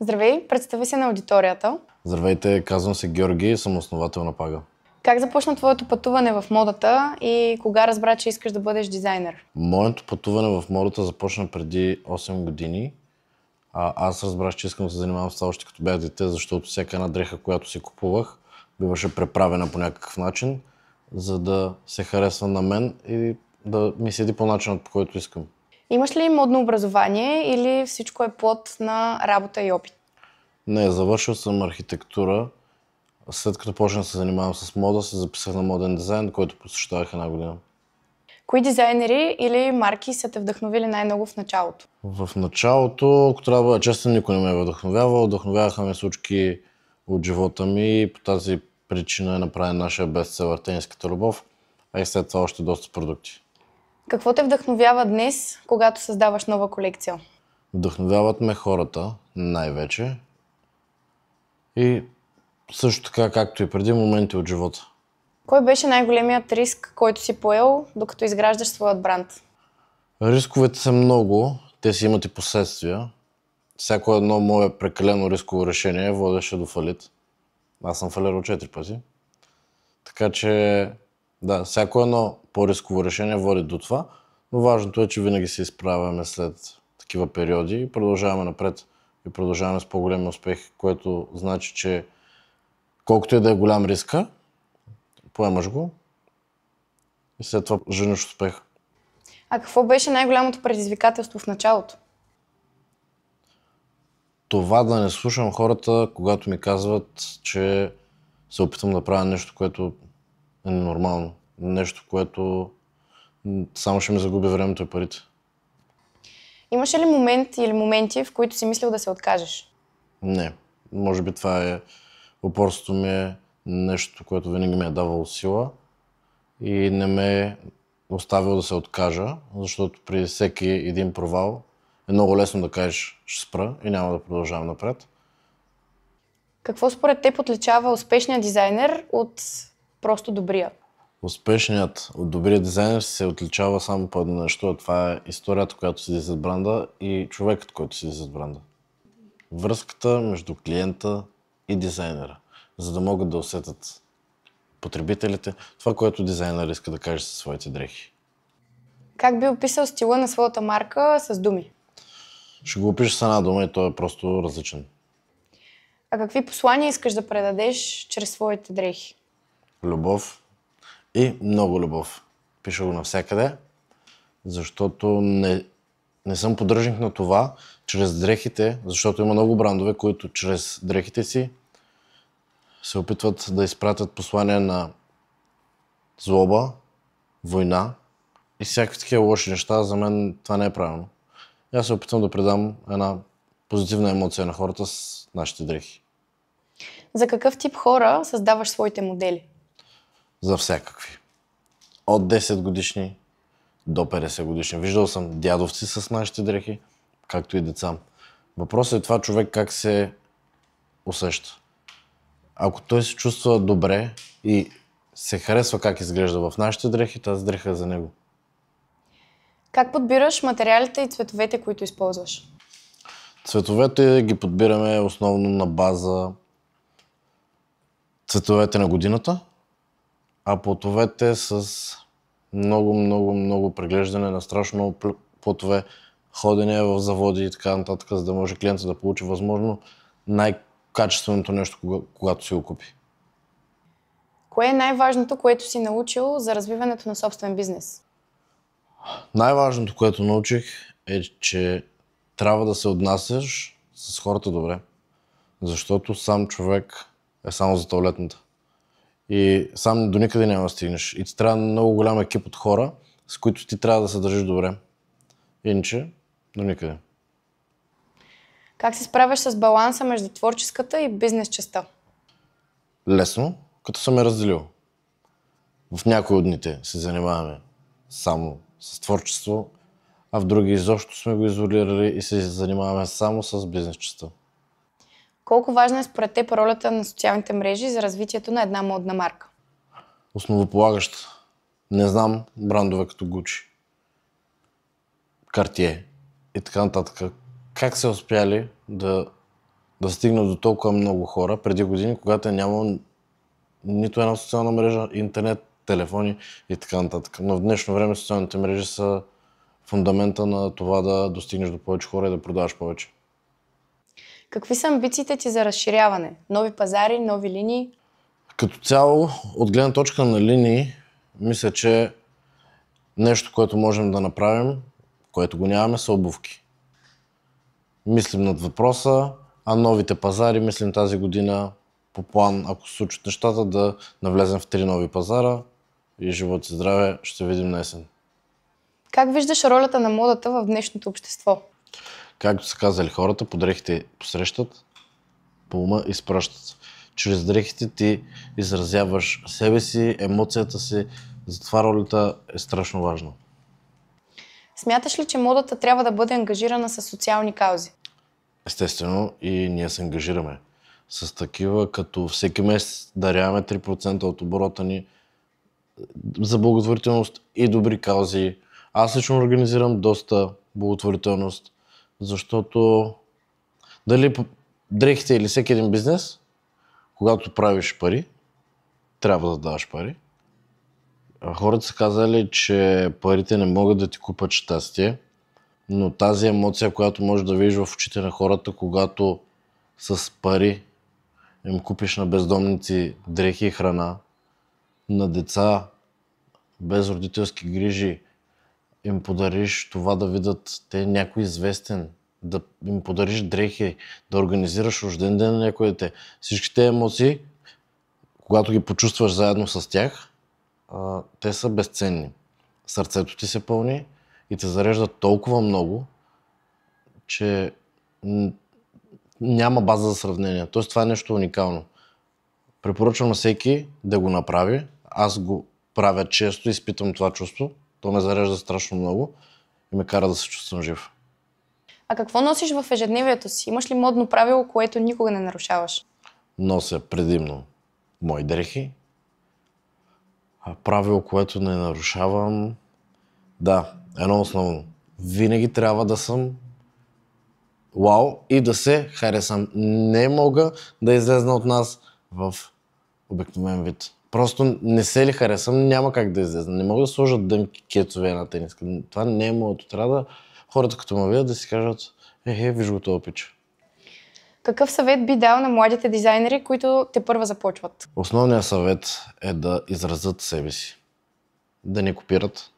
Здравей, представи се на аудиторията. Здравейте, казвам се Георги и съм основател на Пага. Как започна твоето пътуване в модата и кога разбра, че искаш да бъдеш дизайнер? Моето пътуване в модата започна преди 8 години. Аз разбрах, че искам да се занимавам с това още като бях дете, защото всяка една дреха, която си купувах, биваше преправена по някакъв начин, за да се харесва на мен и да ми седи по начинът, по който искам. Имаш ли модно образование или всичко е плод на работа и опит? Не, завършил съм архитектура. След като почнах да се занимавам с мода, се записах на моден дизайн, който посещавах една година. Кои дизайнери или марки са те вдъхновили най-много в началото? В началото, ако трябва да бъда честен, никой не ме е вдъхновявал. Вдъхновяваха ме случки от живота ми и по тази причина е направен нашия бестселър "Тениската любов", а и след това още доста продукти. Какво те вдъхновява днес, когато създаваш нова колекция? Вдъхновяват ме хората най-вече и също така, както и преди, моменти от живота. Кой беше най-големият риск, който си поел, докато изграждаш своят бранд? Рисковете са много, те си имат и последствия. Всяко едно мое прекалено рисково решение водеше до фалит. Аз съм фалирал 4 пъти. Така че, да, всяко едно по-рисково решение води до това, но важното е, че винаги се изправяме след такива периоди и продължаваме напред и продължаваме с по-големи успехи, което значи, че колкото и да е голям риска, поемаш го и след това жениш успех. А какво беше най-голямото предизвикателство в началото? Това да не слушам хората, когато ми казват, че се опитвам да правя нещо, което е ненормално. Нещо, което само ще ми загуби времето и парите. Имаше ли момент или моменти, в които си мислил да се откажеш? Не. Може би това е упорството ми е нещо, което винаги ми е давало сила и не ме е оставил да се откажа, защото при всеки един провал е много лесно да кажеш ще спра и няма да продължавам напред. Какво според теб отличава успешния дизайнер от просто добрия? Успешният от добрия дизайнер се отличава само по едно нещо, а това е историята, която седи зад бранда и човекът, който седи зад бранда. Връзката между клиента и дизайнера, за да могат да усетят потребителите това, което дизайнер иска да каже със своите дрехи. Как би описал стила на своята марка с думи? Ще го опиша с една дума и той е просто различен. А какви послания искаш да предадеш чрез своите дрехи? Любов и много любов. Пиша го навсякъде, защото не съм поддръжник на това, чрез дрехите, защото има много брандове, които чрез дрехите си се опитват да изпратят послания на злоба, война и всякакви такива лоши неща. За мен това не е правилно. И аз се опитвам да предам една позитивна емоция на хората с нашите дрехи. За какъв тип хора създаваш своите модели? За всякакви. От 10 годишни до 50 годишни. Виждал съм дядовци с нашите дрехи, както и деца. Въпросът е това човек как се усеща. Ако той се чувства добре и се харесва как изглежда в нашите дрехи, тази дреха е за него. Как подбираш материалите и цветовете, които използваш? Цветовете ги подбираме основно на база цветовете на годината, а плотовете с много преглеждане на страшно много плотове, ходене в заводи и така нататък, за да може клиентът да получи възможно най-качественото нещо, когато си го купи. Кое е най-важното, което си научил за развиването на собствен бизнес? Най-важното, което научих е, че трябва да се отнасяш с хората добре, защото сам човек е само за тоалетната. И сам до никъде няма да стигнеш. И ти трябва много голям екип от хора, с които ти трябва да се държиш добре. Иначе до никъде. Как се справяш с баланса между творческата и бизнес частта? Лесно, като съм я разделил. В някои от дните се занимаваме само с творчество, а в други изобщо сме го изолирали и се занимаваме само с бизнес частта. Колко важна е според теб ролята на социалните мрежи за развитието на една модна марка? Основополагаща. Не знам брандове като Gucci, Cartier и така нататък. Как са успяли да да стигна до толкова много хора преди години, когато няма нито една социална мрежа, интернет, телефони и така нататък. Но в днешно време социалните мрежи са фундамента на това да достигнеш до повече хора и да продаваш повече. Какви са амбициите ти за разширяване? Нови пазари, нови линии? Като цяло, от гледна точка на линии, мисля, че нещо, което можем да направим, което го нямаме, са обувки. Мислим над въпроса, а новите пазари, мислим тази година по план, ако се случат нещата, да навлезем в 3 нови пазара и живот и здраве ще видим на есен. Как виждаш ролята на модата в днешното общество? Както са казали хората, по дрехите посрещат, по ума изпращат. Чрез дрехите ти изразяваш себе си, емоцията си, затова ролята е страшно важна. Смяташ ли, че модата трябва да бъде ангажирана с социални каузи? Естествено и ние се ангажираме с такива, като всеки месец даряваме 3% от оборота ни за благотворителност и добри каузи. Аз лично организирам доста благотворителност, защото дали дрехите или всеки един бизнес, когато правиш пари, трябва да даваш пари. Хората са казали, че парите не могат да ти купят щастие, но тази емоция, която можеш да видиш в очите на хората, когато с пари им купиш на бездомници дрехи и храна, на деца без родителски грижи им подариш това да видят те някой известен, да им подариш дрехи, да организираш рожден ден на някой дете. Всички тези емоции, когато ги почувстваш заедно с тях, те са безценни. Сърцето ти се пълни и те зареждат толкова много, че няма база за сравнение. Тоест това е нещо уникално. Препоръчвам на всеки да го направи. Аз го правя често и изпитвам това чувство. То ме зарежда страшно много и ме кара да се чувствам жив. А какво носиш в ежедневието си? Имаш ли модно правило, което никога не нарушаваш? Нося предимно мои дрехи. Правило, което не нарушавам, да, едно основно. Винаги трябва да съм вау и да се харесам. Не мога да излезна от нас в обикновен вид. Просто не се ли харесам, няма как да излезна. Не мога да сложа дънки, кецове на тениска. Това не е моето. Трябва да хората като ме видят да си кажат, виж го това пича. Какъв съвет би дал на младите дизайнери, които тепърва започват? Основният съвет е да изразят себе си. Да не копират,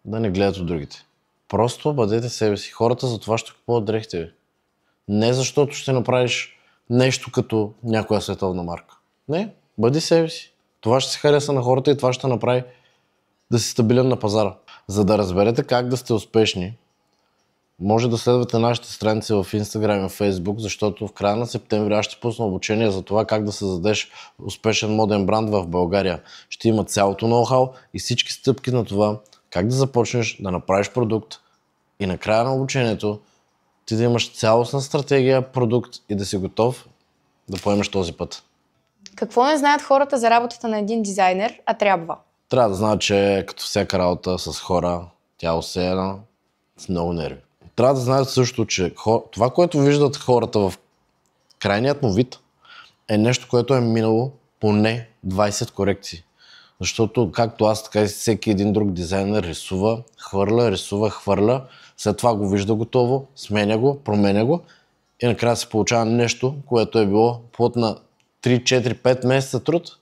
да не гледат от другите. Просто бъдете себе си. Хората за това ще купуват дрехите ви. Не защото ще направиш нещо като някоя световна марка. Не, бъди себе си. Това ще се хареса на хората и това ще направи да си стабилен на пазара. За да разберете как да сте успешни, може да следвате нашите страници в Instagram и в Facebook, защото в края на септември аз ще пусна обучение за това как да създадеш успешен моден бранд в България. Ще има цялото ноу-хау и всички стъпки на това, как да започнеш да направиш продукт и на края на обучението ти да имаш цялостна стратегия, продукт и да си готов да поемеш този път. Какво не знаят хората за работата на един дизайнер, а трябва? Трябва да знаят, че като всяка работа с хора, тя е усеяна с много нерви. Трябва да знаят също, че това, което виждат хората в крайният му вид, е нещо, което е минало поне 20 корекции. Защото както аз, така и всеки един друг дизайнер рисува, хвърля, след това го вижда готово, сменя го, променя го и накрая се получава нещо, което е било плод на 3, 4, 5 месеца труд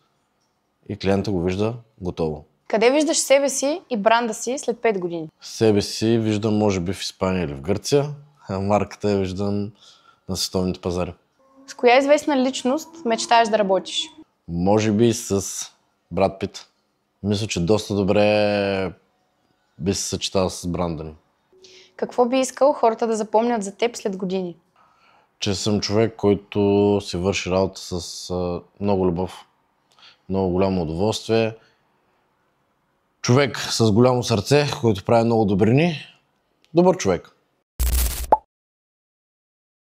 и клиента го вижда готово. Къде виждаш себе си и бранда си след 5 години? Себе си виждам може би в Испания или в Гърция, а марката я виждам на световните пазари. С коя известна личност мечтаеш да работиш? Може би с Брад Пит. Мисля, че доста добре би се съчетал с бранда ни. Какво би искал хората да запомнят за теб след години? Че съм човек, който си върши работа с много любов, много голямо удоволствие. Човек с голямо сърце, който прави много добрини. Добър човек.